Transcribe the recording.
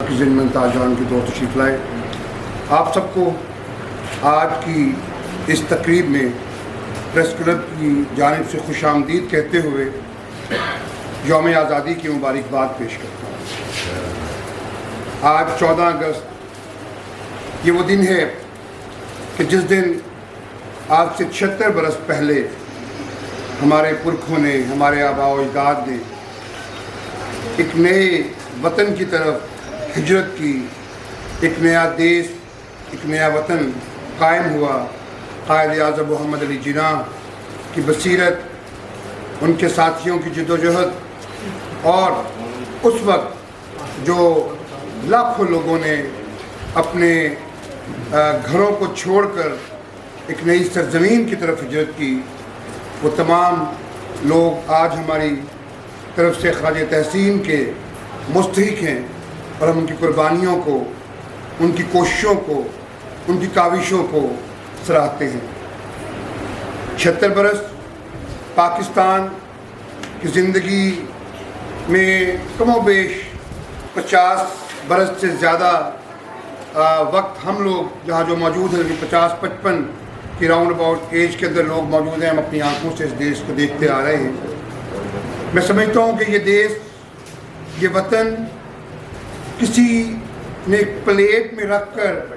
की ज़िम्मन ताजवान की दौर तशरीफ़ लाए। आप सबको आज की इस तकरीब में प्रेस क्लब की जानिब से खुश आमदीद कहते हुए यौम आज़ादी की मुबारकबाद पेश करता हूँ। आज 14 अगस्त ये वो दिन है कि जिस दिन आज से 76 बरस पहले हमारे पुरखों ने, हमारे आबा व अजदाद ने एक नए वतन की तरफ हिजरत की, एक नया देश, एक नया वतन कायम हुआ। कायद आज़म मोहम्मद अली जिन्ना की बसीरत, उनके साथियों की जद्दोजहद और उस वक्त जो लाखों लोगों ने अपने घरों को छोड़कर एक नई सरजमीन की तरफ हिजरत की, वो तमाम लोग आज हमारी तरफ से ख़राज तहसीन के मुस्तहिक हैं और हम उनकी कुर्बानियों को, उनकी कोशिशों को, उनकी काविशों को सराहते हैं। 76 बरस पाकिस्तान की ज़िंदगी में कमोबेश 50 बरस से ज़्यादा वक्त हम लोग जहाँ जो मौजूद हैं, 50-55 की राउंड अबाउट एज के अंदर लोग मौजूद हैं। हम अपनी आंखों से इस देश को देखते आ रहे हैं। मैं समझता हूँ कि ये देश, ये वतन किसी ने एक प्लेट में रख कर